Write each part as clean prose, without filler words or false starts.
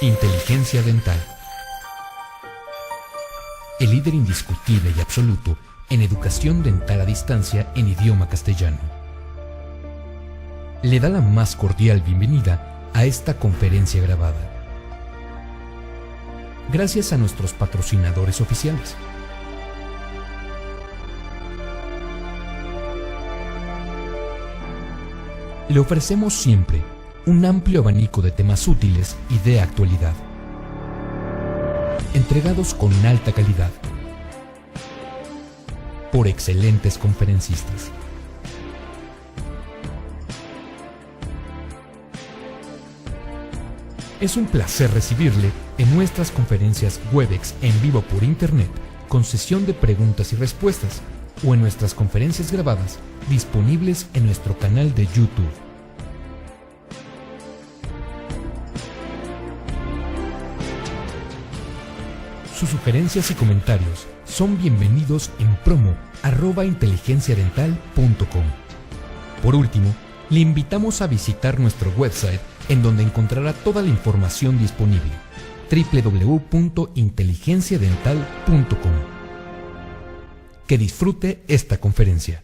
Inteligencia Dental. El líder indiscutible y absoluto en educación dental a distancia en idioma castellano. Le da la más cordial bienvenida a esta conferencia grabada. Gracias a nuestros patrocinadores oficiales. Le ofrecemos siempre un amplio abanico de temas útiles y de actualidad, entregados con alta calidad, por excelentes conferencistas. Es un placer recibirle en nuestras conferencias Webex en vivo por Internet, con sesión de preguntas y respuestas, o en nuestras conferencias grabadas disponibles en nuestro canal de YouTube. Sus sugerencias y comentarios son bienvenidos en promo@inteligenciadental.com. Por último, le invitamos a visitar nuestro website, en donde encontrará toda la información disponible: www.inteligenciadental.com. Que disfrute esta conferencia.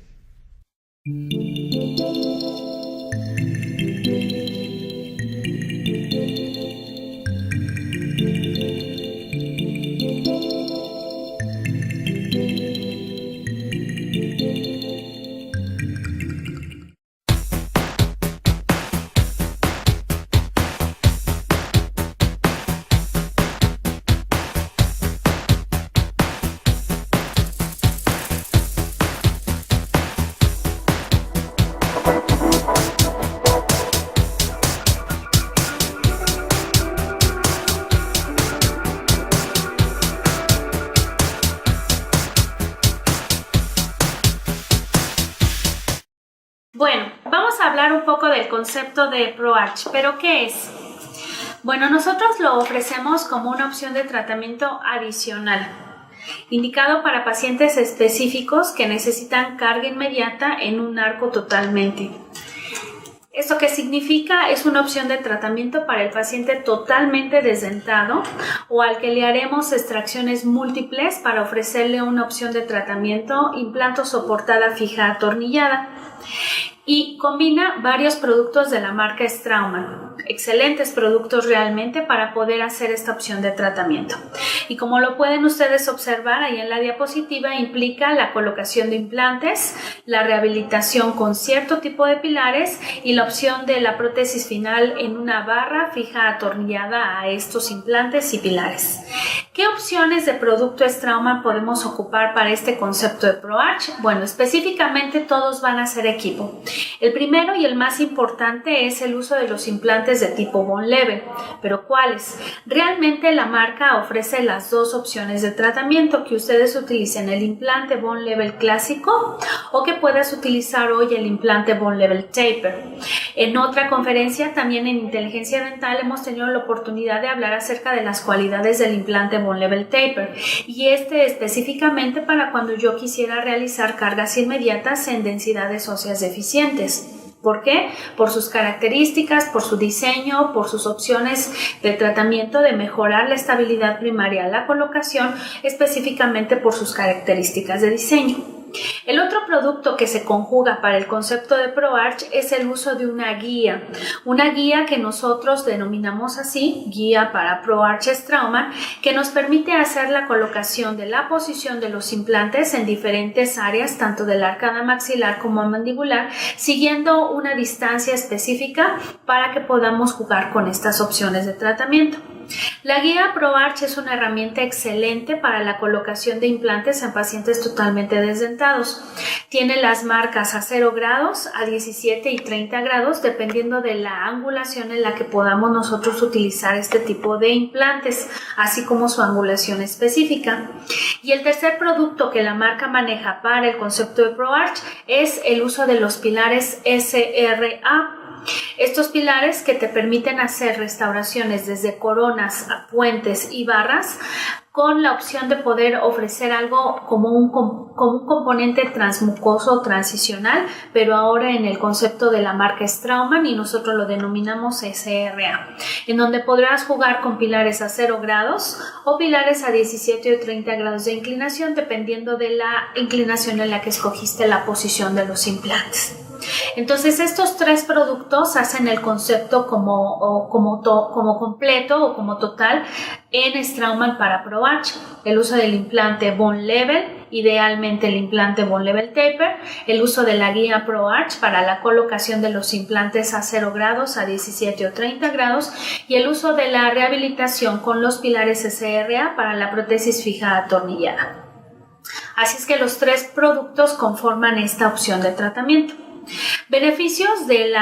Bueno, vamos a hablar un poco del concepto de ProArch, pero ¿qué es? Bueno, nosotros lo ofrecemos como una opción de tratamiento adicional, indicado para pacientes específicos que necesitan carga inmediata en un arco totalmente. ¿Esto qué significa? Es una opción de tratamiento para el paciente totalmente desdentado o al que le haremos extracciones múltiples para ofrecerle una opción de tratamiento implanto soportada fija atornillada. Y combina varios productos de la marca Straumann, excelentes productos realmente para poder hacer esta opción de tratamiento. Y como lo pueden ustedes observar ahí en la diapositiva, implica la colocación de implantes, la rehabilitación con cierto tipo de pilares y la opción de la prótesis final en una barra fija atornillada a estos implantes y pilares. ¿Qué opciones de producto Straumann podemos ocupar para este concepto de ProArch? Bueno, específicamente todos van a ser equipo. El primero y el más importante es el uso de los implantes de tipo Bone Level. ¿Pero cuáles? Realmente la marca ofrece las dos opciones de tratamiento, que ustedes utilicen el implante Bone Level clásico o que puedas utilizar hoy el implante Bone Level Taper. En otra conferencia, también en Inteligencia Dental, hemos tenido la oportunidad de hablar acerca de las cualidades del implante Bone Level Taper, y específicamente para cuando yo quisiera realizar cargas inmediatas en densidades óseas deficientes. ¿Por qué? Por sus características, por su diseño, por sus opciones de tratamiento de mejorar la estabilidad primaria a la colocación, específicamente por sus características de diseño. El otro producto que se conjuga para el concepto de ProArch es el uso de una guía que nosotros denominamos así, guía para ProArch Straumann, que nos permite hacer la colocación de la posición de los implantes en diferentes áreas, tanto de la arcada maxilar como mandibular, siguiendo una distancia específica para que podamos jugar con estas opciones de tratamiento. La guía ProArch es una herramienta excelente para la colocación de implantes en pacientes totalmente desdentados. Tiene las marcas a 0 grados, a 17 y 30 grados, dependiendo de la angulación en la que podamos nosotros utilizar este tipo de implantes, así como su angulación específica. Y el tercer producto que la marca maneja para el concepto de ProArch es el uso de los pilares SRA. Estos pilares que te permiten hacer restauraciones desde coronas a puentes y barras, con la opción de poder ofrecer algo como un componente transmucoso transicional, pero ahora en el concepto de la marca Straumann, y nosotros lo denominamos SRA, en donde podrás jugar con pilares a 0 grados o pilares a 17 o 30 grados de inclinación, dependiendo de la inclinación en la que escogiste la posición de los implantes. Entonces estos 3 productos hacen el concepto como completo o como total en Straumann para ProArch. El uso del implante Bone Level, idealmente el implante Bone Level Taper, el uso de la guía ProArch para la colocación de los implantes a 0 grados, a 17 o 30 grados, y el uso de la rehabilitación con los pilares SRA para la prótesis fija atornillada. Así es que los 3 productos conforman esta opción de tratamiento. Beneficios de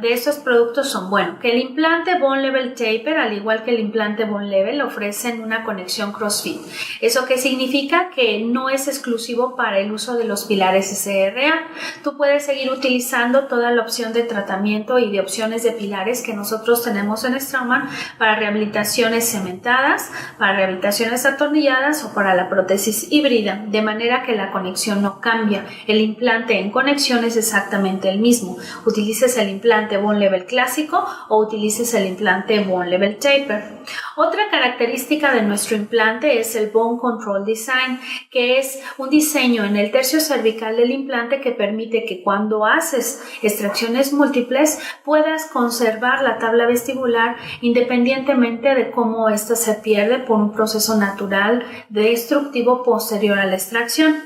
estos productos son, bueno, que el implante Bone Level Taper, al igual que el implante Bone Level, ofrecen una conexión CrossFit. ¿Eso qué significa? Que no es exclusivo para el uso de los pilares SRA. Tú puedes seguir utilizando toda la opción de tratamiento y de opciones de pilares que nosotros tenemos en Straumann para rehabilitaciones cementadas, para rehabilitaciones atornilladas o para la prótesis híbrida, de manera que la conexión no cambia. El implante en conexión es exactamente el mismo. Utilices el implante Bone Level clásico o utilices el implante Bone Level Taper. Otra característica de nuestro implante es el Bone Control Design, que es un diseño en el tercio cervical del implante que permite que cuando haces extracciones múltiples puedas conservar la tabla vestibular independientemente de cómo ésta se pierde por un proceso natural destructivo posterior a la extracción.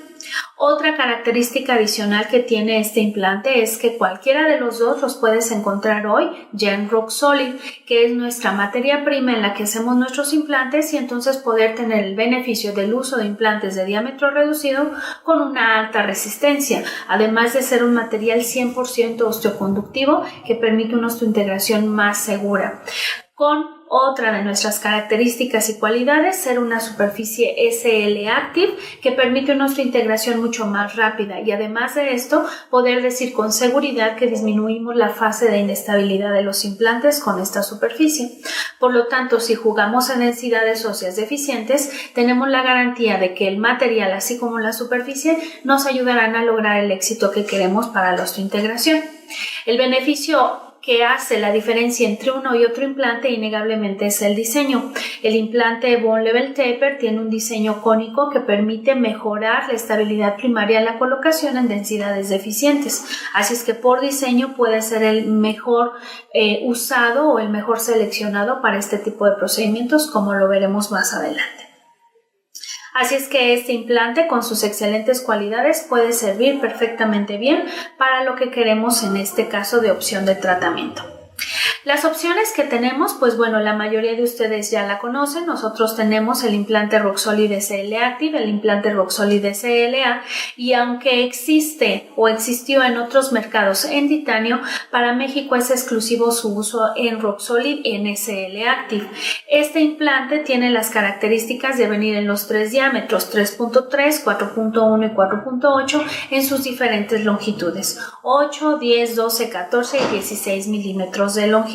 Otra característica adicional que tiene este implante es que cualquiera de los dos los puedes encontrar hoy ya en Roxolid, que es nuestra materia prima en la que hacemos nuestros implantes, y entonces poder tener el beneficio del uso de implantes de diámetro reducido con una alta resistencia, además de ser un material 100% osteoconductivo que permite una osteointegración más segura. Con otra de nuestras características y cualidades, ser una superficie SL Active que permite una osteointegración mucho más rápida, y además de esto poder decir con seguridad que disminuimos la fase de inestabilidad de los implantes con esta superficie. Por lo tanto, si jugamos en densidades óseas deficientes, tenemos la garantía de que el material así como la superficie nos ayudarán a lograr el éxito que queremos para la osteointegración. El beneficio que hace la diferencia entre uno y otro implante innegablemente es el diseño. El implante Bone Level Taper tiene un diseño cónico que permite mejorar la estabilidad primaria en la colocación en densidades deficientes. Así es que por diseño puede ser el mejor usado o el mejor seleccionado para este tipo de procedimientos, como lo veremos más adelante. Así es que este implante, con sus excelentes cualidades, puede servir perfectamente bien para lo que queremos en este caso de opción de tratamiento. Las opciones que tenemos, pues bueno, la mayoría de ustedes ya la conocen. Nosotros tenemos el implante Roxolid SL Active, el implante Roxolid SLA, y aunque existe o existió en otros mercados en titanio, para México es exclusivo su uso en Roxolid en SL Active. Este implante tiene las características de venir en los 3 diámetros, 3.3, 4.1 y 4.8 en sus diferentes longitudes, 8, 10, 12, 14 y 16 milímetros de longitud.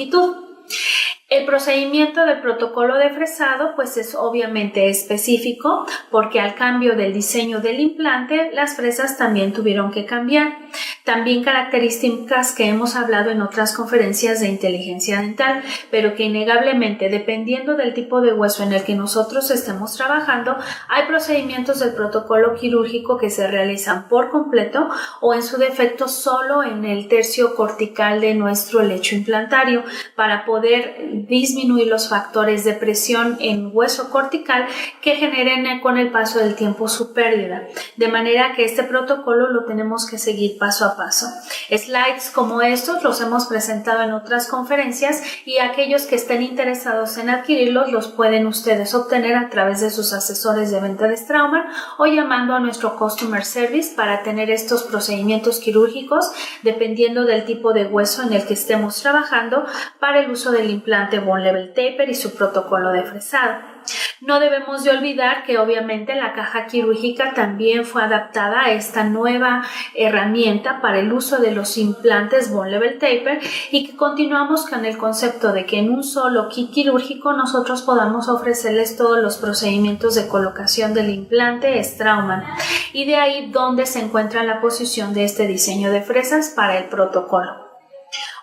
El procedimiento del protocolo de fresado pues es obviamente específico, porque al cambio del diseño del implante las fresas también tuvieron que cambiar. También características que hemos hablado en otras conferencias de inteligencia dental, pero que innegablemente, dependiendo del tipo de hueso en el que nosotros estemos trabajando, hay procedimientos del protocolo quirúrgico que se realizan por completo o en su defecto solo en el tercio cortical de nuestro lecho implantario, para poder disminuir los factores de presión en hueso cortical que generen con el paso del tiempo su pérdida. De manera que este protocolo lo tenemos que seguir paso a paso. Slides como estos los hemos presentado en otras conferencias, y aquellos que estén interesados en adquirirlos los pueden ustedes obtener a través de sus asesores de venta de Straumann o llamando a nuestro Customer Service para tener estos procedimientos quirúrgicos dependiendo del tipo de hueso en el que estemos trabajando para el uso del implante Bone Level Taper y su protocolo de fresado. No debemos de olvidar que obviamente la caja quirúrgica también fue adaptada a esta nueva herramienta para el uso de los implantes Bone Level Taper y que continuamos con el concepto de que en un solo kit quirúrgico nosotros podamos ofrecerles todos los procedimientos de colocación del implante Straumann, y de ahí donde se encuentra la posición de este diseño de fresas para el protocolo.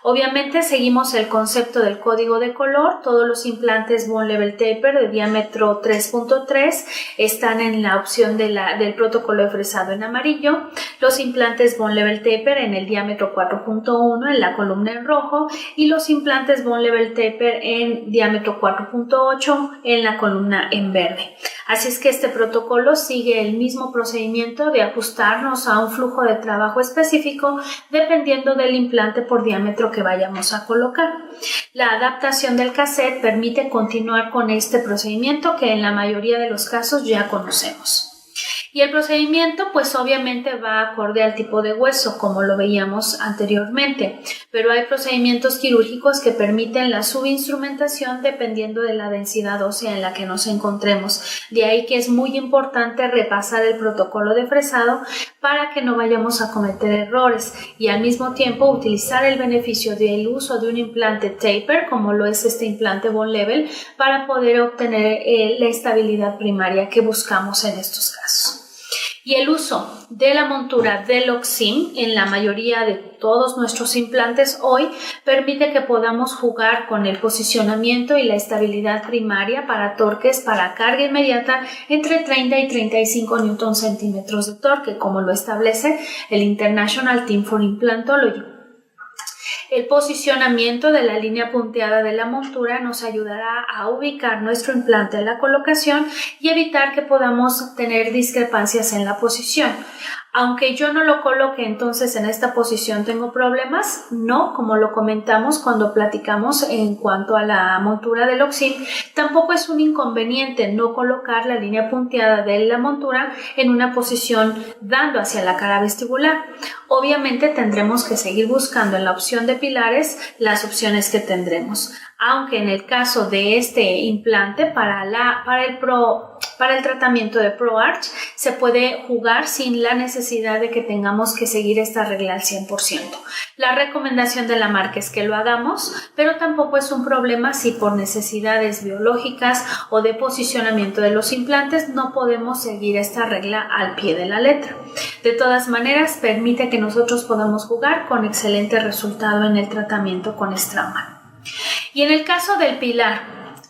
Obviamente seguimos el concepto del código de color. Todos los implantes Bone Level Taper de diámetro 3.3 están en la opción del protocolo de fresado en amarillo. Los implantes Bone Level Taper en el diámetro 4.1 en la columna en rojo y los implantes Bone Level Taper en diámetro 4.8 en la columna en verde. Así es que este protocolo sigue el mismo procedimiento de ajustarnos a un flujo de trabajo específico dependiendo del implante por diámetro que vayamos a colocar. La adaptación del cassette permite continuar con este procedimiento que en la mayoría de los casos ya conocemos. Y el procedimiento pues obviamente va acorde al tipo de hueso, como lo veíamos anteriormente, pero hay procedimientos quirúrgicos que permiten la subinstrumentación dependiendo de la densidad ósea en la que nos encontremos. De ahí que es muy importante repasar el protocolo de fresado para que no vayamos a cometer errores y al mismo tiempo utilizar el beneficio del uso de un implante taper, como lo es este implante Bone Level, para poder obtener la estabilidad primaria que buscamos en estos casos. Y el uso de la montura del OXIM en la mayoría de todos nuestros implantes hoy permite que podamos jugar con el posicionamiento y la estabilidad primaria para torques para carga inmediata entre 30 y 35 Nm de torque, como lo establece el International Team for Implantology. El posicionamiento de la línea punteada de la montura nos ayudará a ubicar nuestro implante en la colocación y evitar que podamos tener discrepancias en la posición. Aunque yo no lo coloque entonces en esta posición, ¿tengo problemas? No, como lo comentamos cuando platicamos en cuanto a la montura del OXIM, tampoco es un inconveniente no colocar la línea punteada de la montura en una posición dando hacia la cara vestibular. Obviamente tendremos que seguir buscando en la opción de pilares las opciones que tendremos. Aunque en el caso de este implante para el tratamiento de ProArch se puede jugar sin la necesidad de que tengamos que seguir esta regla al 100%. La recomendación de la marca es que lo hagamos, pero tampoco es un problema si por necesidades biológicas o de posicionamiento de los implantes no podemos seguir esta regla al pie de la letra. De todas maneras, permite que nosotros podamos jugar con excelente resultado en el tratamiento con Straumann. Y en el caso del pilar,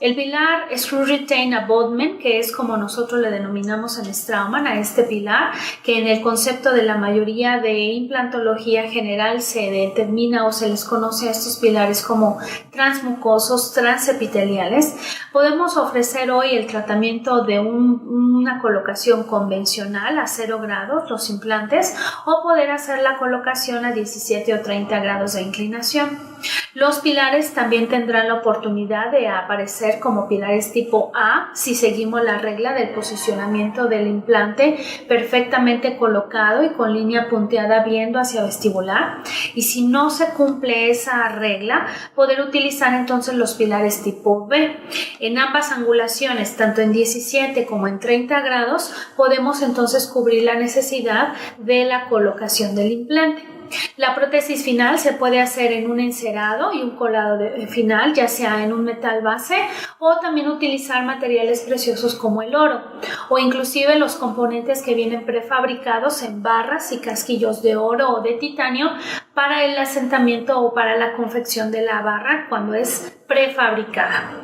el pilar Screw Retain Abutment, que es como nosotros le denominamos en Straumann a este pilar, que en el concepto de la mayoría de implantología general se determina o se les conoce a estos pilares como transmucosos, transepiteliales, podemos ofrecer hoy el tratamiento de una colocación convencional a 0 grados, los implantes, o poder hacer la colocación a 17 o 30 grados de inclinación. Los pilares también tendrán la oportunidad de aparecer como pilares tipo A si seguimos la regla del posicionamiento del implante perfectamente colocado y con línea punteada viendo hacia vestibular, y si no se cumple esa regla poder utilizar entonces los pilares tipo B. En ambas angulaciones, tanto en 17 como en 30 grados, podemos entonces cubrir la necesidad de la colocación del implante. La prótesis final se puede hacer en un encerado y un colado final, ya sea en un metal base, o también utilizar materiales preciosos como el oro, o inclusive los componentes que vienen prefabricados en barras y casquillos de oro o de titanio para el asentamiento o para la confección de la barra cuando es prefabricada.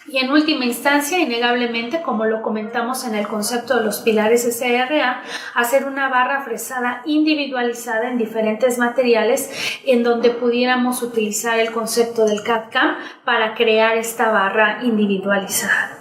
Y en última instancia, innegablemente, como lo comentamos en el concepto de los pilares SRA, hacer una barra fresada individualizada en diferentes materiales en donde pudiéramos utilizar el concepto del CAD/CAM para crear esta barra individualizada.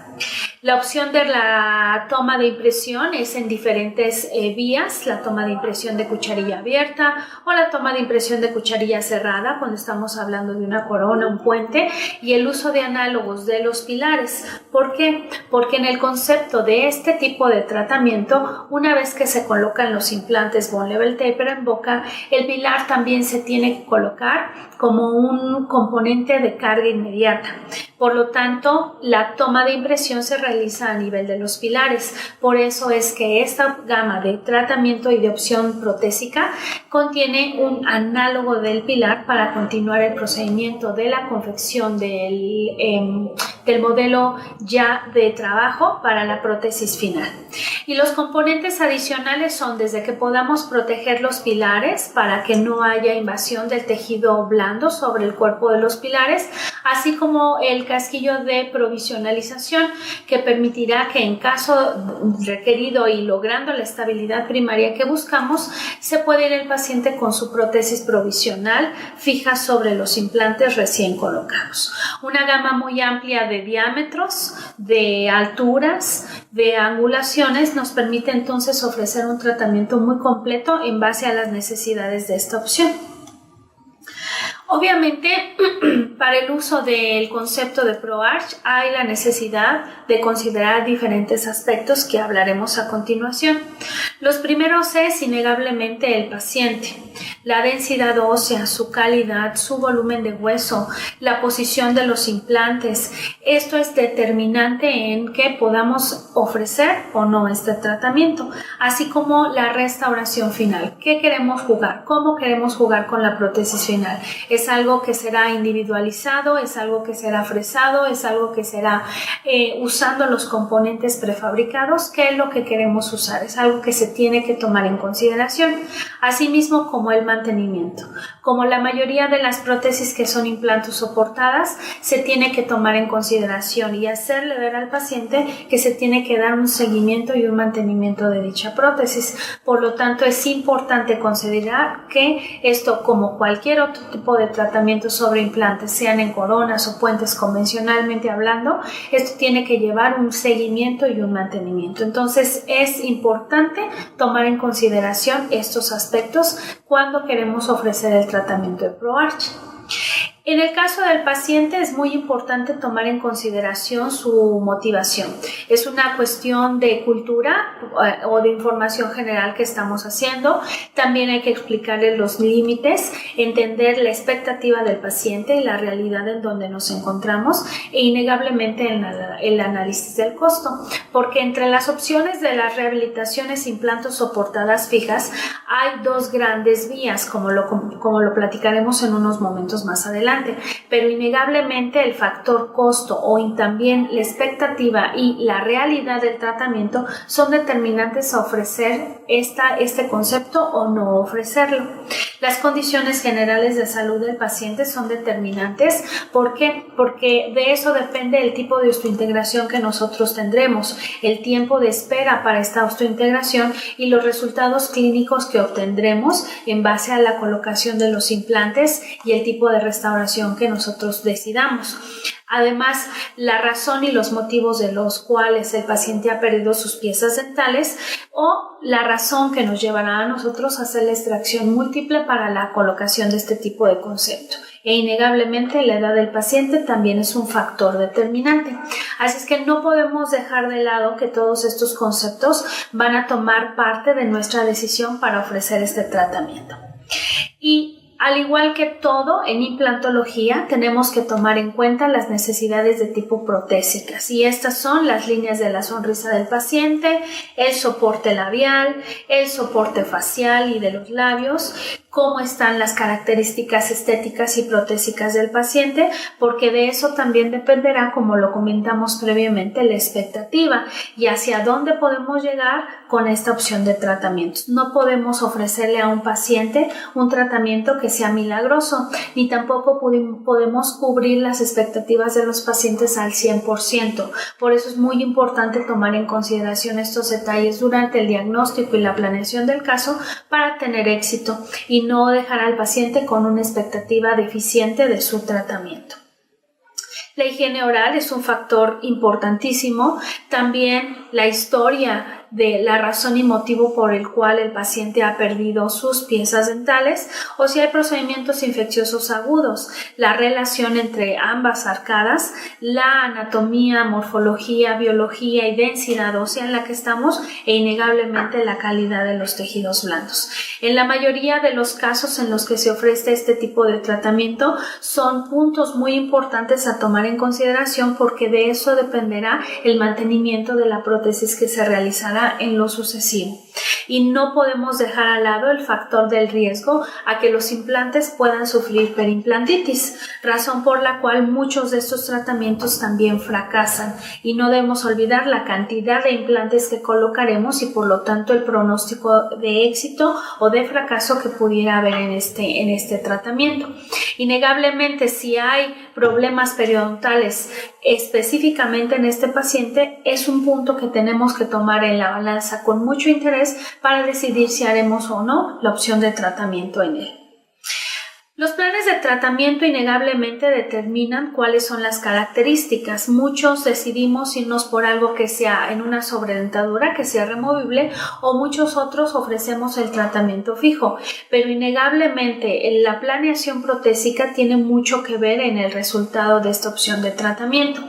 La opción de la toma de impresión es en diferentes vías, la toma de impresión de cucharilla abierta o la toma de impresión de cucharilla cerrada cuando estamos hablando de una corona, un puente, y el uso de análogos de los pilares. ¿Por qué? Porque en el concepto de este tipo de tratamiento, una vez que se colocan los implantes Bone Level Taper en boca, el pilar también se tiene que colocar como un componente de carga inmediata. Por lo tanto, la toma de impresión se realiza realiza a nivel de los pilares. Por eso es que esta gama de tratamiento y de opción protésica contiene un análogo del pilar para continuar el procedimiento de la confección del modelo ya de trabajo para la prótesis final. Y los componentes adicionales son desde que podamos proteger los pilares para que no haya invasión del tejido blando sobre el cuerpo de los pilares, así como el casquillo de provisionalización que permitirá que en caso requerido y logrando la estabilidad primaria que buscamos, se puede ir el paciente con su prótesis provisional fija sobre los implantes recién colocados. Una gama muy amplia de diámetros, de alturas, de angulaciones nos permite entonces ofrecer un tratamiento muy completo en base a las necesidades de esta opción. Obviamente, para el uso del concepto de ProArch hay la necesidad de considerar diferentes aspectos que hablaremos a continuación. Los primeros es innegablemente el paciente, la densidad ósea, su calidad, su volumen de hueso, la posición de los implantes. Esto es determinante en que podamos ofrecer o no este tratamiento, así como la restauración final. ¿Qué queremos jugar? ¿Cómo queremos jugar con la prótesis final? ¿Es algo que será individualizado? ¿Es algo que será fresado? ¿Es algo que será usando los componentes prefabricados? ¿Qué es lo que queremos usar? Es algo que se tiene que tomar en consideración. Asimismo, como el mantenimiento. Como la mayoría de las prótesis que son implantos soportadas, se tiene que tomar en consideración y hacerle ver al paciente que se tiene que dar un seguimiento y un mantenimiento de dicha prótesis. Por lo tanto, es importante considerar que esto, como cualquier otro tipo de tratamiento sobre implantes, sean en coronas o puentes convencionalmente hablando, esto tiene que llevar un seguimiento y un mantenimiento. Entonces, es importante tomar en consideración estos aspectos cuando queremos ofrecer el tratamiento de ProArch. En el caso del paciente es muy importante tomar en consideración su motivación. Es una cuestión de cultura o de información general que estamos haciendo. También hay que explicarle los límites, entender la expectativa del paciente y la realidad en donde nos encontramos e innegablemente el análisis del costo. Porque entre las opciones de las rehabilitaciones implantos soportadas fijas hay dos grandes vías, como lo platicaremos en unos momentos más adelante. Pero innegablemente el factor costo o también la expectativa y la realidad del tratamiento son determinantes a ofrecer este concepto o no ofrecerlo. Las condiciones generales de salud del paciente son determinantes. ¿Por qué? Porque de eso depende el tipo de osteointegración que nosotros tendremos, el tiempo de espera para esta osteointegración y los resultados clínicos que obtendremos en base a la colocación de los implantes y el tipo de restauración que nosotros decidamos. Además, la razón y los motivos de los cuales el paciente ha perdido sus piezas dentales o la razón que nos llevará a nosotros a hacer la extracción múltiple para la colocación de este tipo de concepto. E innegablemente la edad del paciente también es un factor determinante. Así es que no podemos dejar de lado que todos estos conceptos van a tomar parte de nuestra decisión para ofrecer este tratamiento. Y al igual que todo en implantología, tenemos que tomar en cuenta las necesidades de tipo protésicas y estas son las líneas de la sonrisa del paciente, el soporte labial, el soporte facial y de los labios, cómo están las características estéticas y protésicas del paciente, porque de eso también dependerá, como lo comentamos previamente, la expectativa y hacia dónde podemos llegar con esta opción de tratamientos. No podemos ofrecerle a un paciente un tratamiento que sea milagroso, ni tampoco podemos cubrir las expectativas de los pacientes al 100%. Por eso es muy importante tomar en consideración estos detalles durante el diagnóstico y la planeación del caso para tener éxito y no dejar al paciente con una expectativa deficiente de su tratamiento. La higiene oral es un factor importantísimo, también la historia de la razón y motivo por el cual el paciente ha perdido sus piezas dentales o si hay procedimientos infecciosos agudos, la relación entre ambas arcadas, la anatomía, morfología, biología y densidad ósea en la que estamos e innegablemente la calidad de los tejidos blandos. En la mayoría de los casos en los que se ofrece este tipo de tratamiento son puntos muy importantes a tomar en consideración porque de eso dependerá el mantenimiento de la prótesis que se realizará en lo sucesivo. Y no podemos dejar al lado el factor del riesgo a que los implantes puedan sufrir perimplantitis, razón por la cual muchos de estos tratamientos también fracasan y no debemos olvidar la cantidad de implantes que colocaremos y por lo tanto el pronóstico de éxito o de fracaso que pudiera haber en este tratamiento. Innegablemente, si hay problemas periodontales específicamente en este paciente, es un punto que tenemos que tomar en la balanza con mucho interés para decidir si haremos o no la opción de tratamiento en él. Los planes de tratamiento innegablemente determinan cuáles son las características. Muchos decidimos irnos por algo que sea en una sobredentadura, que sea removible, o muchos otros ofrecemos el tratamiento fijo. Pero innegablemente la planeación protésica tiene mucho que ver en el resultado de esta opción de tratamiento.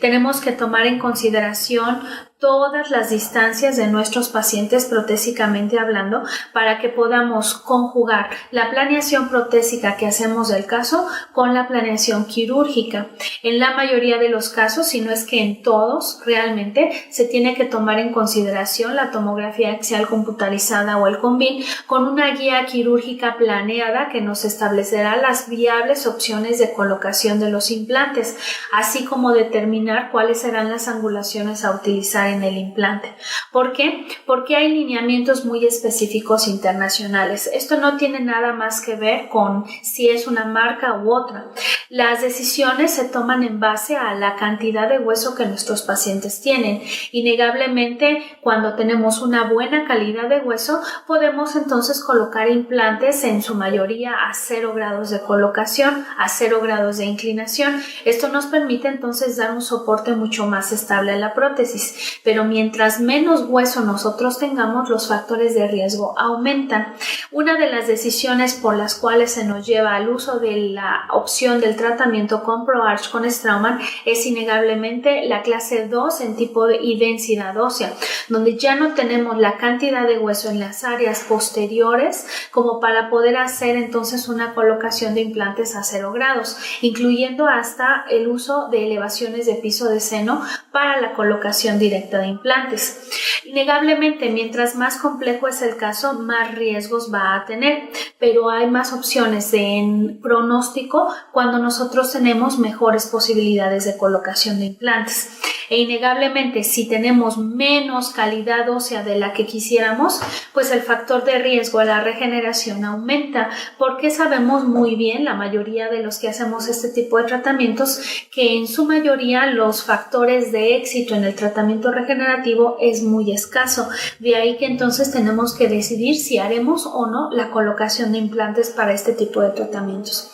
Tenemos que tomar en consideración todas las distancias de nuestros pacientes protésicamente hablando para que podamos conjugar la planeación protésica que hacemos del caso con la planeación quirúrgica. En la mayoría de los casos, si no es que en todos, realmente se tiene que tomar en consideración la tomografía axial computarizada o el CONVIN con una guía quirúrgica planeada que nos establecerá las viables opciones de colocación de los implantes, así como determinar cuáles serán las angulaciones a utilizar en el implante. ¿Por qué? Porque hay lineamientos muy específicos internacionales. Esto no tiene nada más que ver con si es una marca u otra. Las decisiones se toman en base a la cantidad de hueso que nuestros pacientes tienen. Innegablemente, cuando tenemos una buena calidad de hueso, podemos entonces colocar implantes en su mayoría a 0 grados de colocación, a 0 grados de inclinación. Esto nos permite entonces dar un soporte mucho más estable a la prótesis. Pero mientras menos hueso nosotros tengamos, los factores de riesgo aumentan. Una de las decisiones por las cuales se nos lleva al uso de la opción del tratamiento con ProArch con Straumann es innegablemente la clase 2 en tipo y densidad ósea, donde ya no tenemos la cantidad de hueso en las áreas posteriores como para poder hacer entonces una colocación de implantes a 0 grados, incluyendo hasta el uso de elevaciones de piso de seno para la colocación directa de implantes. Innegablemente, mientras más complejo es el caso, más riesgos va a tener, pero hay más opciones en pronóstico cuando nosotros tenemos mejores posibilidades de colocación de implantes. E innegablemente, si tenemos menos calidad ósea de la que quisiéramos, pues el factor de riesgo a la regeneración aumenta, porque sabemos muy bien, la mayoría de los que hacemos este tipo de tratamientos, que en su mayoría los factores de éxito en el tratamiento regenerativo es muy escaso. De ahí que entonces tenemos que decidir si haremos o no la colocación de implantes para este tipo de tratamientos.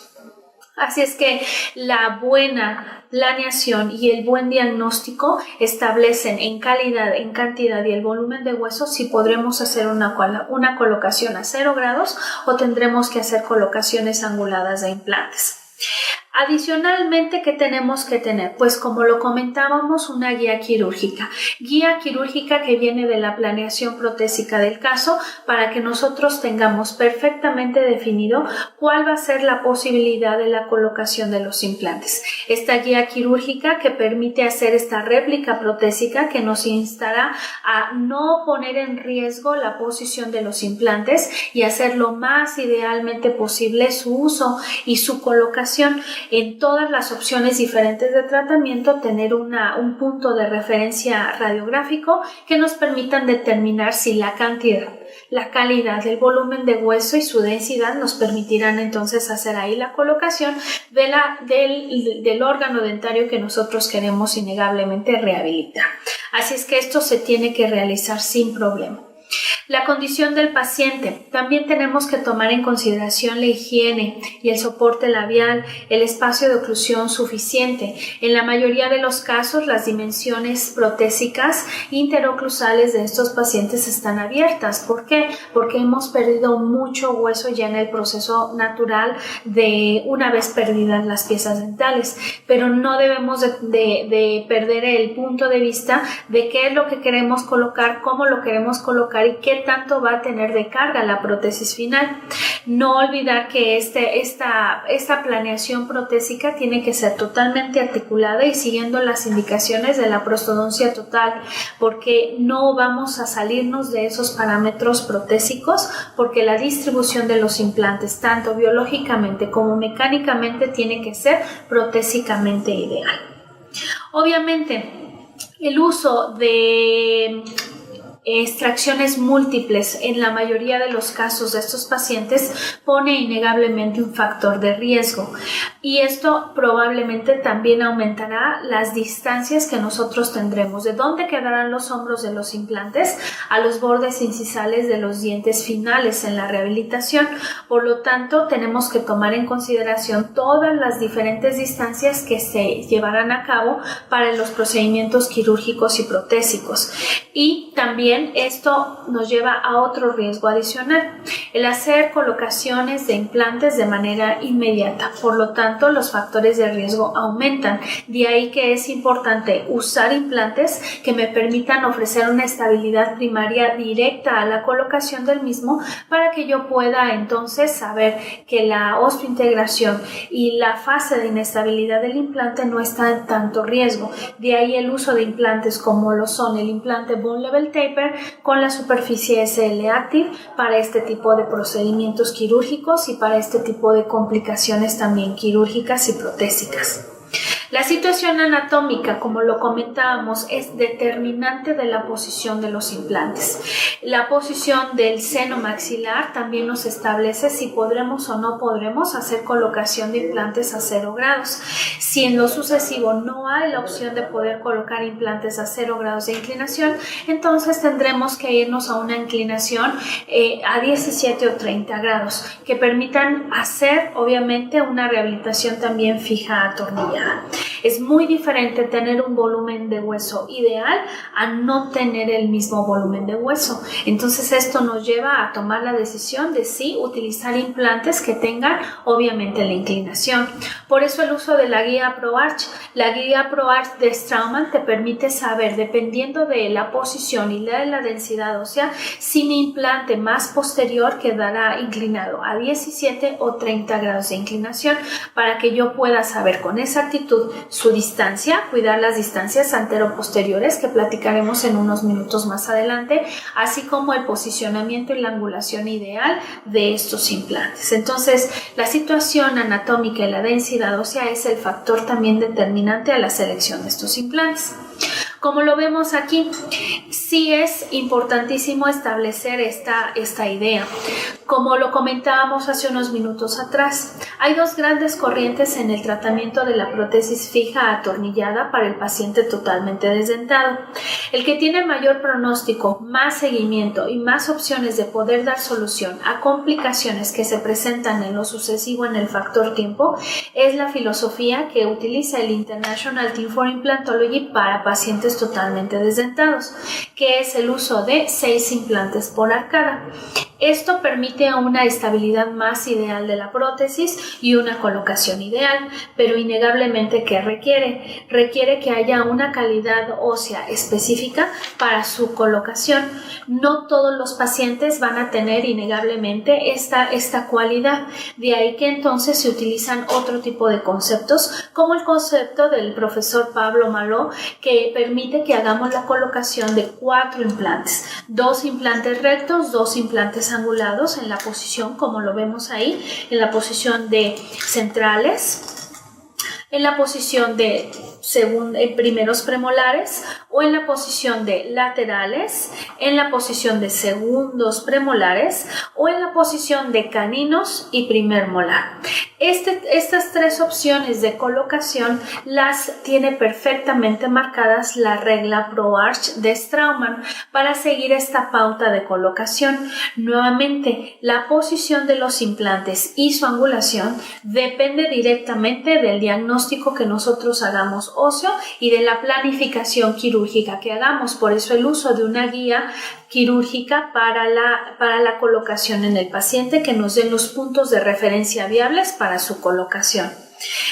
Así es que la buena planeación y el buen diagnóstico establecen en calidad, en cantidad y el volumen de hueso si podremos hacer una colocación a 0 grados o tendremos que hacer colocaciones anguladas de implantes. Adicionalmente, ¿qué tenemos que tener? Pues como lo comentábamos, una guía quirúrgica que viene de la planeación protésica del caso para que nosotros tengamos perfectamente definido cuál va a ser la posibilidad de la colocación de los implantes. Esta guía quirúrgica que permite hacer esta réplica protésica que nos instará a no poner en riesgo la posición de los implantes y hacer lo más idealmente posible su uso y su colocación. En todas las opciones diferentes de tratamiento, tener un punto de referencia radiográfico que nos permitan determinar si la cantidad, la calidad, el volumen de hueso y su densidad nos permitirán entonces hacer ahí la colocación del órgano dentario que nosotros queremos innegablemente rehabilitar. Así es que esto se tiene que realizar sin problema. La condición del paciente. También tenemos que tomar en consideración la higiene y el soporte labial, el espacio de oclusión suficiente. En la mayoría de los casos, las dimensiones protésicas interoclusales de estos pacientes están abiertas. ¿Por qué? Porque hemos perdido mucho hueso ya en el proceso natural de una vez perdidas las piezas dentales. Pero no debemos de perder el punto de vista de qué es lo que queremos colocar, cómo lo queremos colocar y qué tanto va a tener de carga la prótesis final. No olvidar que esta planeación protésica tiene que ser totalmente articulada y siguiendo las indicaciones de la prostodoncia total, porque no vamos a salirnos de esos parámetros protésicos, porque la distribución de los implantes, tanto biológicamente como mecánicamente, tiene que ser protésicamente ideal. Obviamente, el uso de extracciones múltiples en la mayoría de los casos de estos pacientes pone innegablemente un factor de riesgo y esto probablemente también aumentará las distancias que nosotros tendremos de dónde quedarán los hombros de los implantes a los bordes incisales de los dientes finales en la rehabilitación. Por lo tanto, tenemos que tomar en consideración todas las diferentes distancias que se llevarán a cabo para los procedimientos quirúrgicos y protésicos. Y también esto nos lleva a otro riesgo adicional, el hacer colocaciones de implantes de manera inmediata. Por lo tanto, los factores de riesgo aumentan. De ahí que es importante usar implantes que me permitan ofrecer una estabilidad primaria directa a la colocación del mismo para que yo pueda entonces saber que la osteointegración y la fase de inestabilidad del implante no está en tanto riesgo. De ahí el uso de implantes como lo son el implante Bone Level Taper con la superficie SL Active para este tipo de procedimientos quirúrgicos y para este tipo de complicaciones también quirúrgicas y protésicas. La situación anatómica, como lo comentábamos, es determinante de la posición de los implantes. La posición del seno maxilar también nos establece si podremos o no podremos hacer colocación de implantes a 0 grados. Si en lo sucesivo no hay la opción de poder colocar implantes a 0 grados de inclinación, entonces tendremos que irnos a una inclinación a 17 o 30 grados, que permitan hacer obviamente una rehabilitación también fija atornillada. Es muy diferente tener un volumen de hueso ideal a no tener el mismo volumen de hueso. Entonces esto nos lleva a tomar la decisión de sí utilizar implantes que tengan obviamente la inclinación. Por eso el uso de la guía ProArch. La guía ProArch de Straumann te permite saber, dependiendo de la posición y de la densidad ósea, si mi implante más posterior quedará inclinado a 17 o 30 grados de inclinación para que yo pueda saber con exactitud su distancia, cuidar las distancias antero-posteriores que platicaremos en unos minutos más adelante, así como el posicionamiento y la angulación ideal de estos implantes. Entonces, la situación anatómica y la densidad ósea es el factor también determinante a la selección de estos implantes. Como lo vemos aquí, sí es importantísimo establecer esta idea. Como lo comentábamos hace unos minutos atrás, hay dos grandes corrientes en el tratamiento de la prótesis fija atornillada para el paciente totalmente desdentado. El que tiene mayor pronóstico, más seguimiento y más opciones de poder dar solución a complicaciones que se presentan en lo sucesivo en el factor tiempo es la filosofía que utiliza el International Team for Implantology para pacientes totalmente desdentados, que es el uso de 6 implantes por arcada. Esto permite una estabilidad más ideal de la prótesis y una colocación ideal, pero innegablemente ¿qué requiere? Requiere que haya una calidad ósea específica para su colocación. No todos los pacientes van a tener innegablemente esta cualidad, de ahí que entonces se utilizan otro tipo de conceptos, como el concepto del profesor Pablo Maló, que permite que hagamos la colocación de 4 implantes, 2 implantes rectos, 2 implantes angulados en la posición, como lo vemos ahí, en la posición de centrales, en la posición de primeros premolares o en la posición de laterales, en la posición de segundos premolares o en la posición de caninos y primer molar. Estas tres opciones de colocación las tiene perfectamente marcadas la regla ProArch de Straumann para seguir esta pauta de colocación. Nuevamente, la posición de los implantes y su angulación depende directamente del diagnóstico que nosotros hagamos óseo y de la planificación quirúrgica que hagamos. Por eso el uso de una guía quirúrgica para la colocación en el paciente que nos den los puntos de referencia viables para su colocación.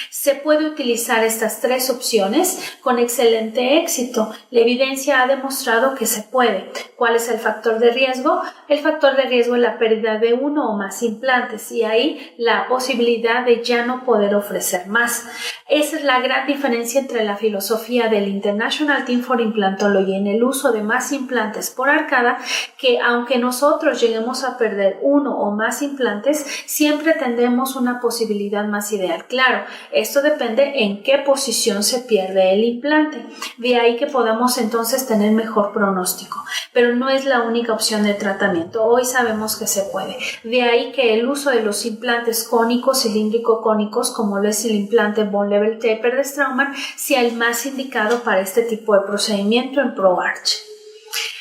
Se puede utilizar estas tres opciones con excelente éxito. La evidencia ha demostrado que se puede. ¿Cuál es el factor de riesgo? El factor de riesgo es la pérdida de uno o más implantes y ahí la posibilidad de ya no poder ofrecer más. Esa es la gran diferencia entre la filosofía del International Team for Implantology en el uso de más implantes por arcada, que aunque nosotros lleguemos a perder uno o más implantes, siempre tendremos una posibilidad más ideal. Claro, esto depende en qué posición se pierde el implante. De ahí que podamos entonces tener mejor pronóstico, pero no es la única opción de tratamiento. Hoy sabemos que se puede. De ahí que el uso de los implantes cónicos, cilíndrico-cónicos, como lo es el implante Bone Level Taper de Straumann, sea el más indicado para este tipo de procedimiento en ProArch.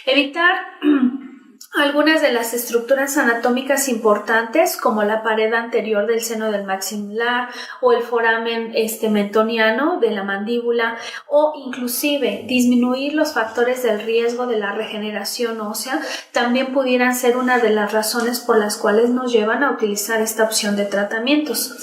Evitar algunas de las estructuras anatómicas importantes, como la pared anterior del seno del maxilar o el foramen mentoniano de la mandíbula, o inclusive disminuir los factores del riesgo de la regeneración ósea, también pudieran ser una de las razones por las cuales nos llevan a utilizar esta opción de tratamientos.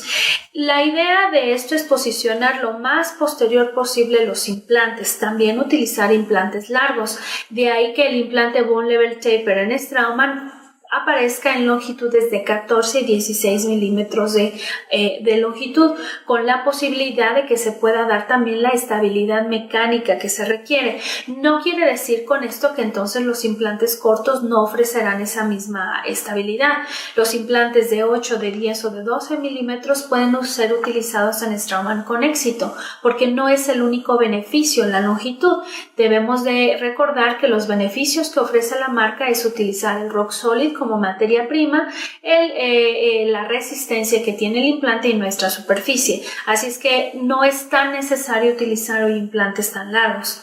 La idea de esto es posicionar lo más posterior posible los implantes, también utilizar implantes largos. De ahí que el implante Bone Level Taper en Straumann aparezca en longitudes de 14 y 16 milímetros de longitud, con la posibilidad de que se pueda dar también la estabilidad mecánica que se requiere. No quiere decir con esto que entonces los implantes cortos no ofrecerán esa misma estabilidad. Los implantes de 8, de 10 o de 12 milímetros pueden ser utilizados en Straumann con éxito, porque no es el único beneficio la longitud. Debemos de recordar que los beneficios que ofrece la marca es utilizar el Rock Solid como materia prima, la resistencia que tiene el implante y nuestra superficie. Así es que no es tan necesario utilizar hoy implantes tan largos.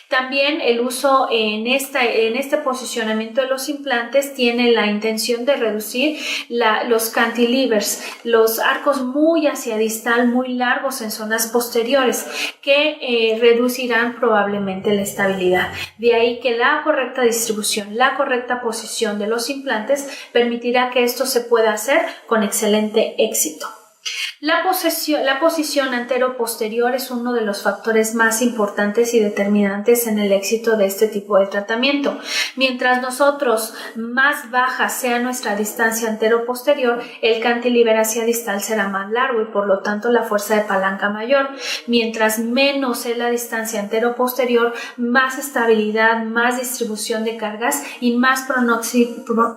También el uso en este posicionamiento de los implantes tiene la intención de reducir los cantilevers, los arcos muy hacia distal, muy largos en zonas posteriores, que reducirán probablemente la estabilidad. De ahí que la correcta distribución, la correcta posición de los implantes permitirá que esto se pueda hacer con excelente éxito. La posición antero-posterior es uno de los factores más importantes y determinantes en el éxito de este tipo de tratamiento. Mientras nosotros más baja sea nuestra distancia antero-posterior, el cantilever hacia distal será más largo y por lo tanto la fuerza de palanca mayor. Mientras menos es la distancia antero-posterior, más estabilidad, más distribución de cargas y más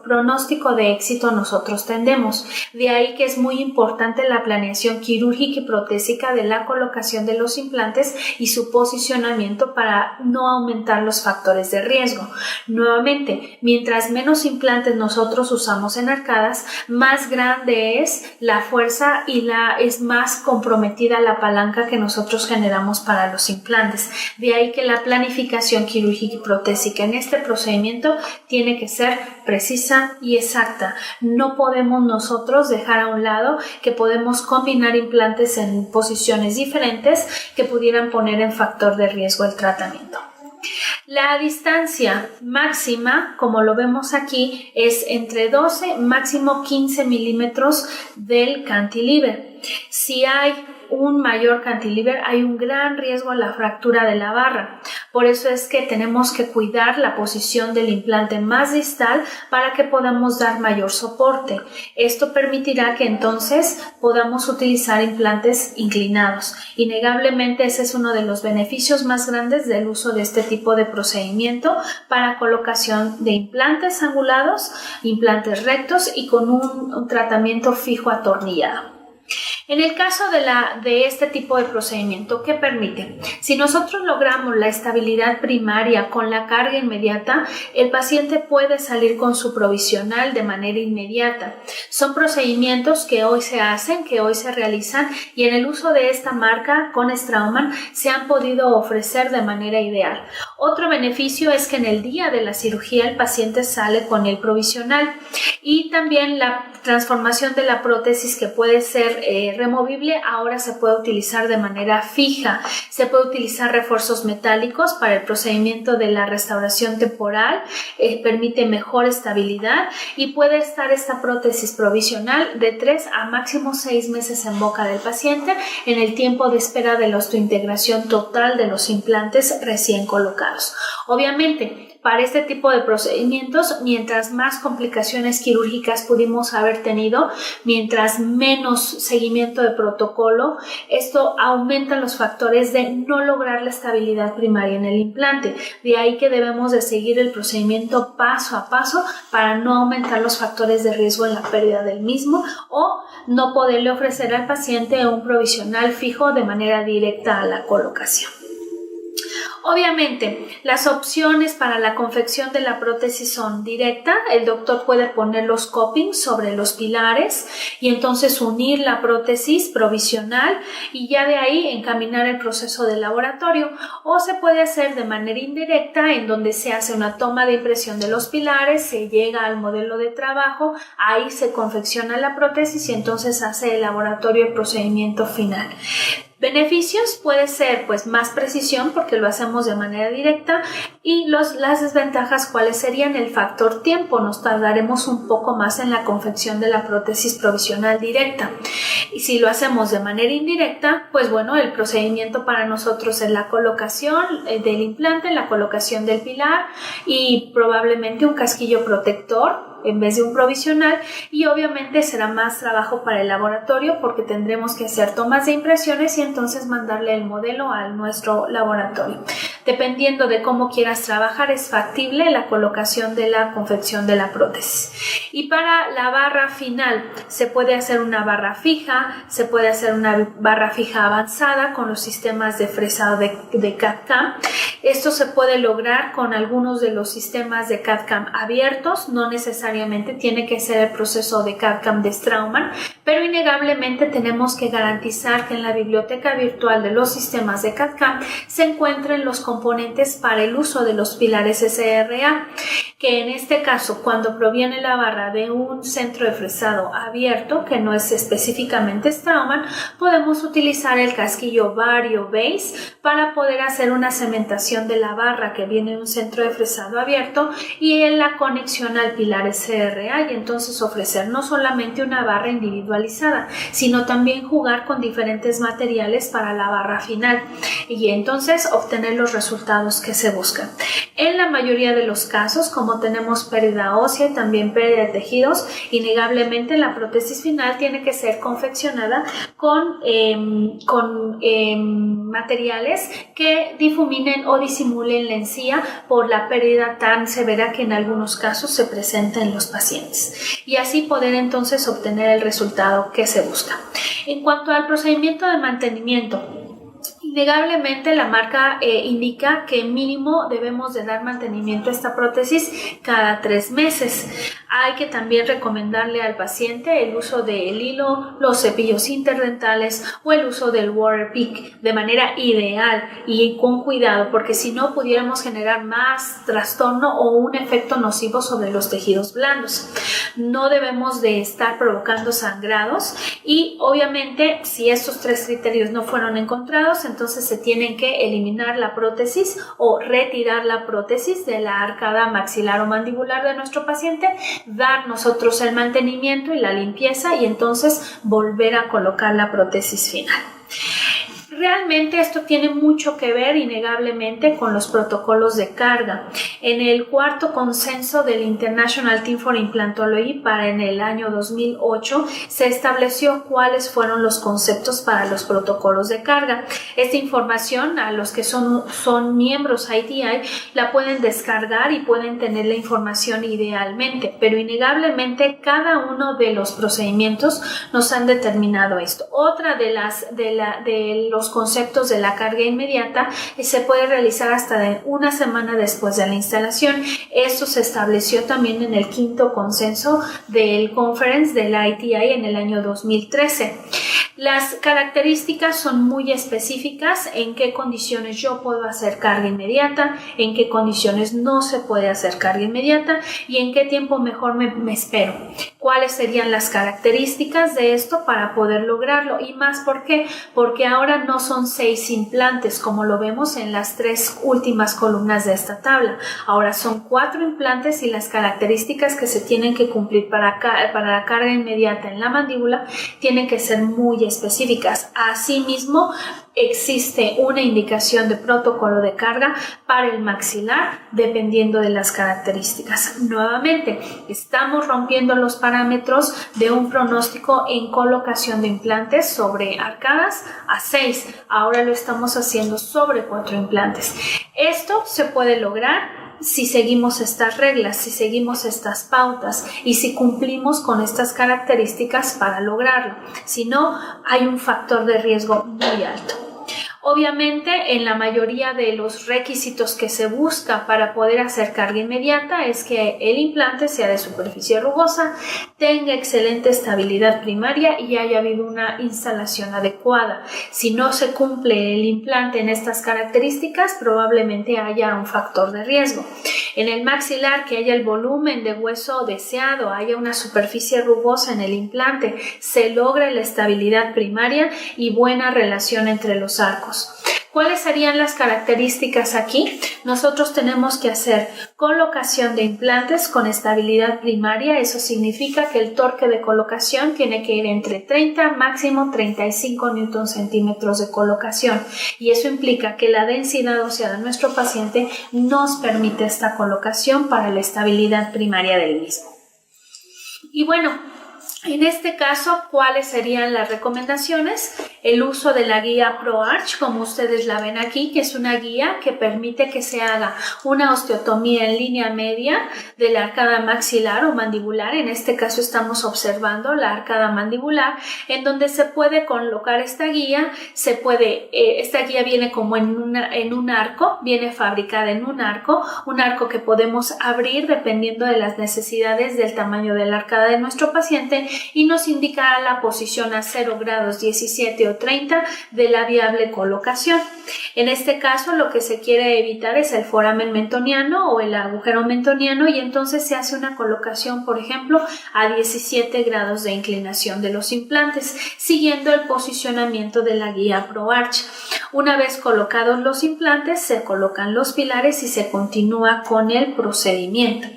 pronóstico de éxito nosotros tendemos. De ahí que es muy importante la planeación quirúrgica y protésica de la colocación de los implantes y su posicionamiento para no aumentar los factores de riesgo. Nuevamente, mientras menos implantes nosotros usamos en arcadas, más grande es la fuerza y es más comprometida la palanca que nosotros generamos para los implantes. De ahí que la planificación quirúrgica y protésica en este procedimiento tiene que ser precisa y exacta. No podemos nosotros dejar a un lado que podemos combinar implantes en posiciones diferentes que pudieran poner en factor de riesgo el tratamiento. La distancia máxima, como lo vemos aquí, es entre 12 máximo 15 milímetros del cantilever. Si hay un mayor cantilever, hay un gran riesgo a la fractura de la barra. Por eso es que tenemos que cuidar la posición del implante más distal para que podamos dar mayor soporte. Esto permitirá que entonces podamos utilizar implantes inclinados. Innegablemente ese es uno de los beneficios más grandes del uso de este tipo de procedimiento para colocación de implantes angulados, implantes rectos y con un tratamiento fijo atornillado. En el caso de este tipo de procedimiento, ¿qué permite? Si nosotros logramos la estabilidad primaria con la carga inmediata, el paciente puede salir con su provisional de manera inmediata. Son procedimientos que hoy se hacen, que hoy se realizan, y en el uso de esta marca con Straumann se han podido ofrecer de manera ideal. Otro beneficio es que en el día de la cirugía el paciente sale con el provisional, y también la transformación de la prótesis, que puede ser removible, ahora se puede utilizar de manera fija. Se puede utilizar refuerzos metálicos para el procedimiento de la restauración temporal, permite mejor estabilidad, y puede estar esta prótesis provisional de 3 a máximo 6 meses en boca del paciente en el tiempo de espera de la osteointegración total de los implantes recién colocados. Obviamente, para este tipo de procedimientos, mientras más complicaciones quirúrgicas pudimos haber tenido, mientras menos seguimiento de protocolo, esto aumenta los factores de no lograr la estabilidad primaria en el implante. De ahí que debemos de seguir el procedimiento paso a paso para no aumentar los factores de riesgo en la pérdida del mismo, o no poderle ofrecer al paciente un provisional fijo de manera directa a la colocación. Obviamente, las opciones para la confección de la prótesis son directa. El doctor puede poner los copings sobre los pilares y entonces unir la prótesis provisional y ya de ahí encaminar el proceso de laboratorio, o se puede hacer de manera indirecta, en donde se hace una toma de impresión de los pilares, se llega al modelo de trabajo, ahí se confecciona la prótesis y entonces hace el laboratorio el procedimiento final. Beneficios puede ser más precisión, porque lo hacemos de manera directa, y las desventajas, ¿cuáles serían? El factor tiempo, nos tardaremos un poco más en la confección de la prótesis provisional directa, y si lo hacemos de manera indirecta, el procedimiento para nosotros es la colocación del implante, la colocación del pilar y probablemente un casquillo protector en vez de un provisional, y obviamente será más trabajo para el laboratorio porque tendremos que hacer tomas de impresiones y entonces mandarle el modelo a nuestro laboratorio. Dependiendo de cómo quieras trabajar, es factible la colocación de la confección de la prótesis. Y para la barra final, se puede hacer una barra fija, se puede hacer una barra fija avanzada con los sistemas de fresado de CAD/CAM. Esto se puede lograr con algunos de los sistemas de CAD/CAM abiertos, no necesariamente tiene que ser el proceso de CAD/CAM de Straumann, pero innegablemente tenemos que garantizar que en la biblioteca virtual de los sistemas de CAD/CAM se encuentren los componentes para el uso de los pilares SRA, que en este caso, cuando proviene la barra de un centro de fresado abierto, que no es específicamente Straumann, podemos utilizar el casquillo Vario Base para poder hacer una cementación de la barra que viene de un centro de fresado abierto y en la conexión al pilar SRA, y entonces ofrecer no solamente una barra individualizada, sino también jugar con diferentes materiales para la barra final y entonces obtener los resultados que se buscan. En la mayoría de los casos, como tenemos pérdida ósea y también pérdida de tejidos, innegablemente la prótesis final tiene que ser confeccionada con materiales que difuminen o disimulen la encía por la pérdida tan severa que en algunos casos se presenta en los pacientes, y así poder entonces obtener el resultado que se busca. En cuanto al procedimiento de mantenimiento, innegablemente la marca indica que mínimo debemos de dar mantenimiento a esta prótesis cada 3 meses. Hay que también recomendarle al paciente el uso del hilo, los cepillos interdentales o el uso del Waterpik de manera ideal y con cuidado, porque si no pudiéramos generar más trastorno o un efecto nocivo sobre los tejidos blandos. No debemos de estar provocando sangrados, y obviamente si estos 3 criterios no fueron encontrados, entonces se tienen que eliminar la prótesis o retirar la prótesis de la arcada maxilar o mandibular de nuestro paciente, dar nosotros el mantenimiento y la limpieza y entonces volver a colocar la prótesis final. realmente esto tiene mucho que ver innegablemente con los protocolos de carga. En el cuarto consenso del International Team for Implantology para en el año 2008 se estableció cuáles fueron los conceptos para los protocolos de carga. Esta información a los que son miembros ITI la pueden descargar y pueden tener la información idealmente, pero innegablemente cada uno de los procedimientos nos han determinado esto. Otra de los conceptos de la carga inmediata se puede realizar hasta una semana después de la instalación. Esto se estableció también en el quinto consenso del conference del ITI en el año 2013. Las características son muy específicas en qué condiciones yo puedo hacer carga inmediata, en qué condiciones no se puede hacer carga inmediata y en qué tiempo mejor me espero. ¿Cuáles serían las características de esto para poder lograrlo? Y más, ¿por qué? Porque ahora no son 6 implantes como lo vemos en las 3 últimas columnas de esta tabla. Ahora son 4 implantes y las características que se tienen que cumplir para la carga inmediata en la mandíbula tienen que ser muy específicas. Asimismo, existe una indicación de protocolo de carga para el maxilar dependiendo de las características. Nuevamente, estamos rompiendo los parámetros de un pronóstico en colocación de implantes sobre arcadas a 6. Ahora lo estamos haciendo sobre 4 implantes. Esto se puede lograr si seguimos estas reglas, si seguimos estas pautas y si cumplimos con estas características para lograrlo. Si no, hay un factor de riesgo muy alto. Obviamente, en la mayoría de los requisitos que se busca para poder hacer carga inmediata es que el implante sea de superficie rugosa, tenga excelente estabilidad primaria y haya habido una instalación adecuada. Si no se cumple el implante en estas características, probablemente haya un factor de riesgo. En el maxilar, que haya el volumen de hueso deseado, haya una superficie rugosa en el implante, se logra la estabilidad primaria y buena relación entre los arcos. ¿Cuáles serían las características aquí? Nosotros tenemos que hacer colocación de implantes con estabilidad primaria. Eso significa que el torque de colocación tiene que ir entre 30, máximo 35 Nm de colocación. Y eso implica que la densidad ósea de nuestro paciente nos permite esta colocación para la estabilidad primaria del mismo. Y bueno, en este caso, ¿cuáles serían las recomendaciones? El uso de la guía ProArch, como ustedes la ven aquí, que es una guía que permite que se haga una osteotomía en línea media de la arcada maxilar o mandibular. En este caso estamos observando la arcada mandibular, en donde se puede colocar esta guía. Esta guía viene como en un arco, viene fabricada en un arco que podemos abrir dependiendo de las necesidades del tamaño de la arcada de nuestro paciente, y nos indicará la posición a 0 grados, 17 o 30 de la viable colocación. En este caso, lo que se quiere evitar es el foramen mentoniano o el agujero mentoniano, y entonces se hace una colocación, por ejemplo, a 17 grados de inclinación de los implantes, siguiendo el posicionamiento de la guía ProArch. Una vez colocados los implantes, se colocan los pilares y se continúa con el procedimiento.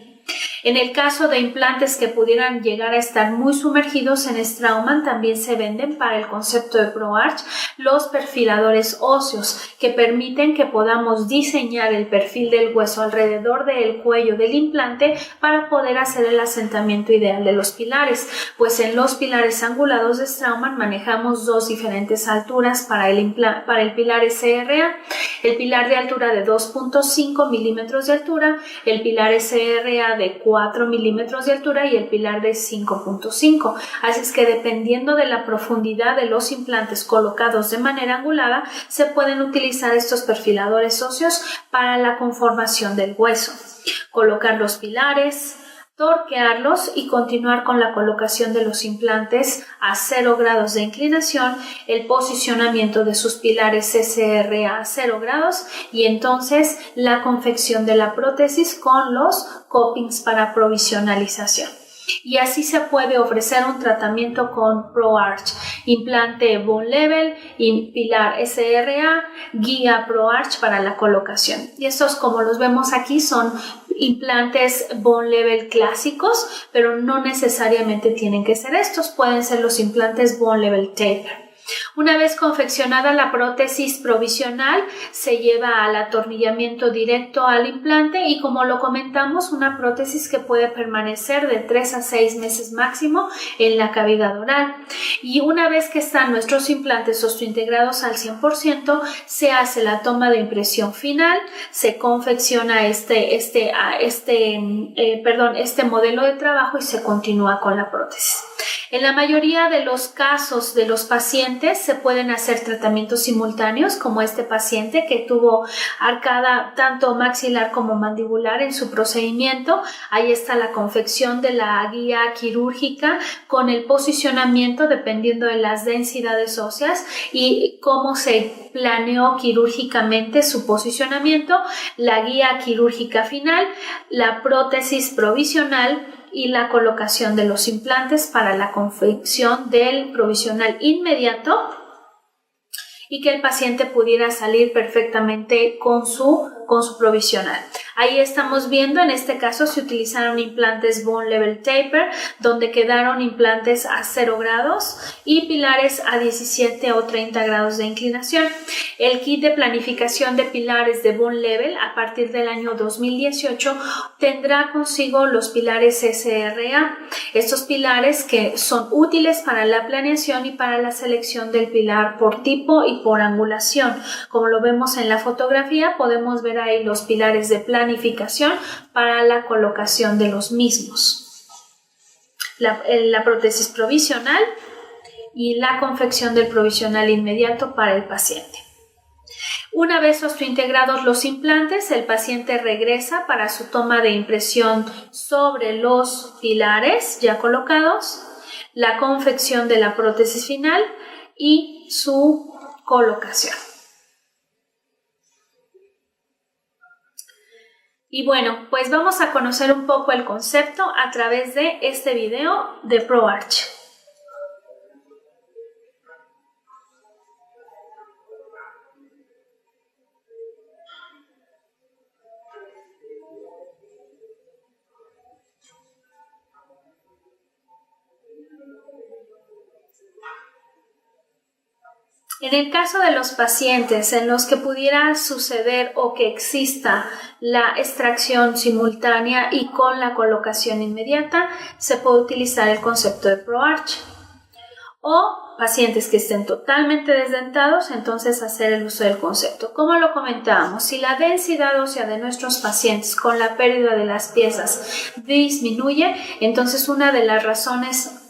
En el caso de implantes que pudieran llegar a estar muy sumergidos en Straumann, también se venden para el concepto de ProArch los perfiladores óseos que permiten que podamos diseñar el perfil del hueso alrededor del cuello del implante para poder hacer el asentamiento ideal de los pilares, pues en los pilares angulados de Straumann manejamos dos diferentes alturas para el pilar SRA, el pilar de altura de 2.5 milímetros de altura, el pilar SRA de 4 milímetros de altura y el pilar de 5.5. Así es que dependiendo de la profundidad de los implantes colocados de manera angulada, se pueden utilizar estos perfiladores óseos para la conformación del hueso. Colocar los pilares, torquearlos y continuar con la colocación de los implantes a 0 grados de inclinación, el posicionamiento de sus pilares SRA a 0 grados y entonces la confección de la prótesis con los copings para provisionalización. Y así se puede ofrecer un tratamiento con ProArch, implante Bone Level y pilar SRA, guía ProArch para la colocación. Y estos, como los vemos aquí, son implantes Bone Level clásicos, pero no necesariamente tienen que ser estos, pueden ser los implantes Bone Level Taper. Una vez confeccionada la prótesis provisional, se lleva al atornillamiento directo al implante y, como lo comentamos, una prótesis que puede permanecer de 3 a 6 meses máximo en la cavidad oral. Y una vez que están nuestros implantes osteointegrados al 100%, se hace la toma de impresión final, se confecciona este modelo de trabajo y se continúa con la prótesis. En la mayoría de los casos de los pacientes se pueden hacer tratamientos simultáneos, como este paciente que tuvo arcada tanto maxilar como mandibular en su procedimiento. Ahí está la confección de la guía quirúrgica con el posicionamiento dependiendo de las densidades óseas y cómo se planeó quirúrgicamente su posicionamiento, la guía quirúrgica final, la prótesis provisional y la colocación de los implantes para la confección del provisional inmediato y que el paciente pudiera salir perfectamente con su provisional. Ahí estamos viendo, en este caso se utilizaron implantes Bone Level Taper, donde quedaron implantes a 0 grados y pilares a 17 o 30 grados de inclinación. El kit de planificación de pilares de Bone Level a partir del año 2018 tendrá consigo los pilares SRA. Estos pilares que son útiles para la planeación y para la selección del pilar por tipo y por angulación. Como lo vemos en la fotografía, podemos ver ahí los pilares de planificación para la colocación de los mismos. La prótesis provisional y la confección del provisional inmediato para el paciente. Una vez osteointegrados los implantes, el paciente regresa para su toma de impresión sobre los pilares ya colocados, la confección de la prótesis final y su colocación. Y bueno, pues vamos a conocer un poco el concepto a través de este video de ProArch. En el caso de los pacientes en los que pudiera suceder o que exista la extracción simultánea y con la colocación inmediata, se puede utilizar el concepto de ProArch. O pacientes que estén totalmente desdentados, entonces hacer el uso del concepto. Como lo comentábamos, si la densidad ósea de nuestros pacientes con la pérdida de las piezas disminuye, entonces una de las razones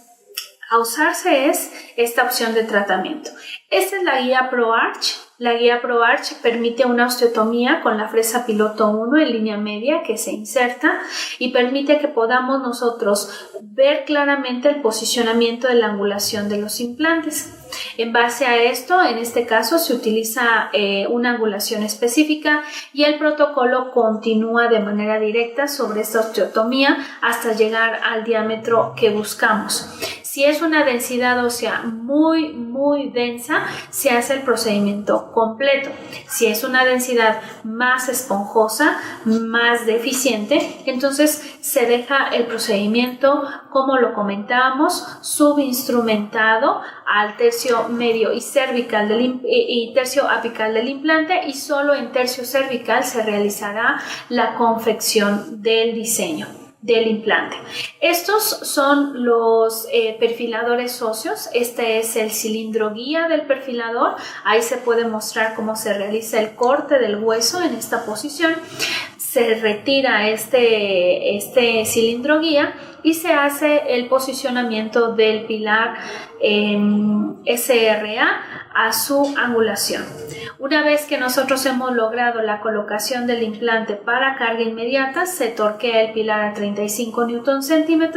a usarse es esta opción de tratamiento. Esta es la guía ProArch. La guía ProArch permite una osteotomía con la fresa piloto 1 en línea media que se inserta y permite que podamos nosotros ver claramente el posicionamiento de la angulación de los implantes. En base a esto, en este caso, se utiliza una angulación específica y el protocolo continúa de manera directa sobre esta osteotomía hasta llegar al diámetro que buscamos. Si es una densidad ósea muy densa, se hace el procedimiento completo. Si es una densidad más esponjosa, más deficiente, entonces se deja el procedimiento, como lo comentábamos, subinstrumentado al tercio medio y cervical y tercio apical del implante, y solo en tercio cervical se realizará la confección del diseño del implante. Estos son los perfiladores óseos. Este es el cilindro guía del perfilador. Ahí se puede mostrar cómo se realiza el corte del hueso en esta posición. Se retira este cilindro guía y se hace el posicionamiento del pilar SRA a su angulación. Una vez que nosotros hemos logrado la colocación del implante para carga inmediata, se torquea el pilar a 35 Nm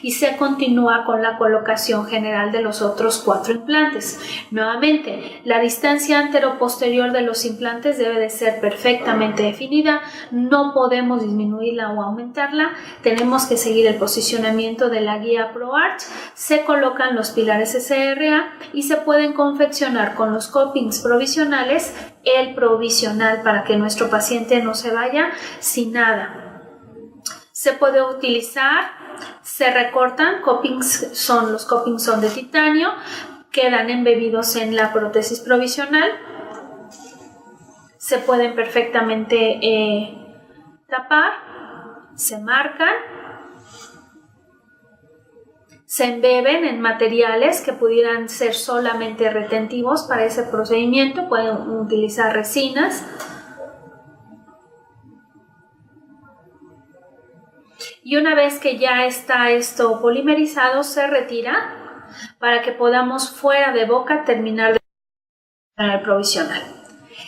y se continúa con la colocación general de los otros 4 implantes. Nuevamente, la distancia antero-posterior de los implantes debe de ser perfectamente definida, no podemos disminuirla o aumentarla, tenemos que seguir el posicionamiento de la guía ProArch, se colocan los pilares SRA y se pueden confeccionar con los copings provisionales el provisional para que nuestro paciente no se vaya sin nada. Se puede utilizar, se recortan, los copings son de titanio, quedan embebidos en la prótesis provisional. Se pueden perfectamente tapar, se marcan, se embeben en materiales que pudieran ser solamente retentivos para ese procedimiento. Pueden utilizar resinas. Y una vez que ya está esto polimerizado, se retira para que podamos fuera de boca terminar de el provisional.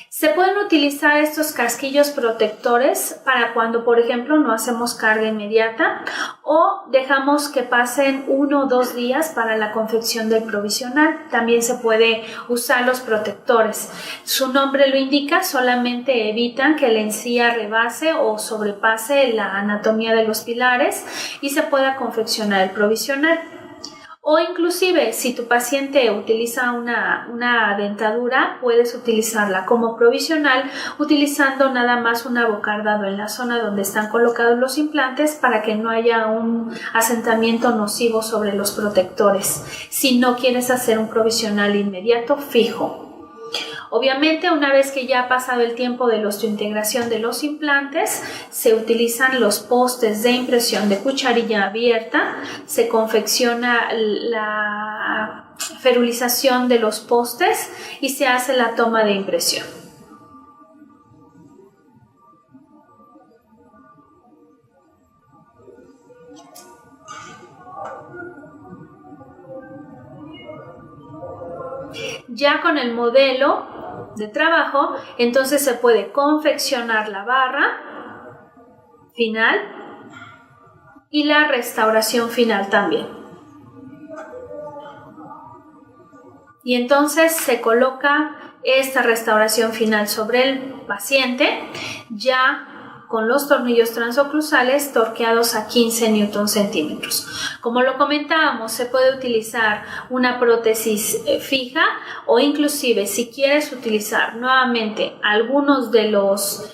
Se pueden utilizar estos casquillos protectores para cuando, por ejemplo, no hacemos carga inmediata o dejamos que pasen 1 o 2 días para la confección del provisional. También se puede usar los protectores. Su nombre lo indica, solamente evitan que la encía rebase o sobrepase la anatomía de los pilares y se pueda confeccionar el provisional. O inclusive, si tu paciente utiliza una dentadura, puedes utilizarla como provisional utilizando nada más un abocardado en la zona donde están colocados los implantes para que no haya un asentamiento nocivo sobre los protectores, si no quieres hacer un provisional inmediato fijo. Obviamente, una vez que ya ha pasado el tiempo de la osteointegración de los implantes, se utilizan los postes de impresión de cucharilla abierta, se confecciona la ferulización de los postes y se hace la toma de impresión. Ya con el modelo de trabajo, entonces se puede confeccionar la barra final y la restauración final también. Y entonces se coloca esta restauración final sobre el paciente, ya con los tornillos transoclusales torqueados a 15 Newton centímetros. Como lo comentábamos, se puede utilizar una prótesis fija o inclusive si quieres utilizar nuevamente algunos de los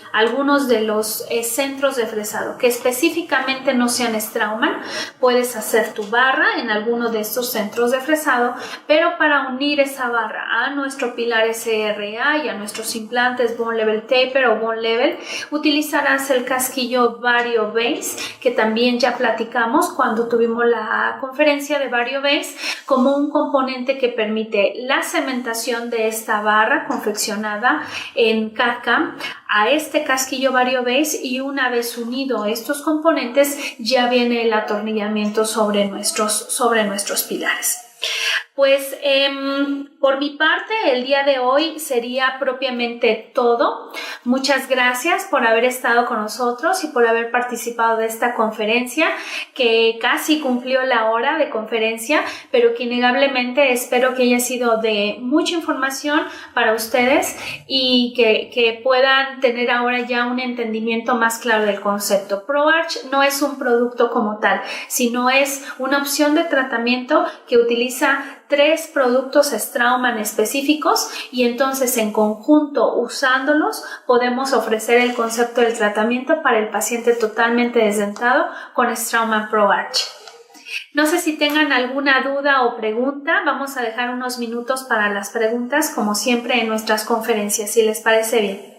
centros de fresado que específicamente no sean Straumann, puedes hacer tu barra en alguno de estos centros de fresado, pero para unir esa barra a nuestro pilar SRA y a nuestros implantes Bone Level Taper o Bone Level, utilizarás el casquillo Vario Base, que también ya platicamos cuando tuvimos la conferencia de Vario Base, como un componente que permite la cementación de esta barra confeccionada en CAD/CAM a este casquillo Vario Base, y una vez unido estos componentes ya viene el atornillamiento sobre nuestros pilares. Pues por mi parte el día de hoy sería propiamente todo. Muchas gracias por haber estado con nosotros y por haber participado de esta conferencia que casi cumplió la hora de conferencia, pero que innegablemente espero que haya sido de mucha información para ustedes y que puedan tener ahora ya un entendimiento más claro del concepto. ProArch no es un producto como tal, sino es una opción de tratamiento que utiliza 3 productos Straumann específicos, y entonces en conjunto usándolos podemos ofrecer el concepto del tratamiento para el paciente totalmente desdentado con Straumann ProArch. No sé si tengan alguna duda o pregunta. Vamos a dejar unos minutos para las preguntas como siempre en nuestras conferencias, si les parece bien.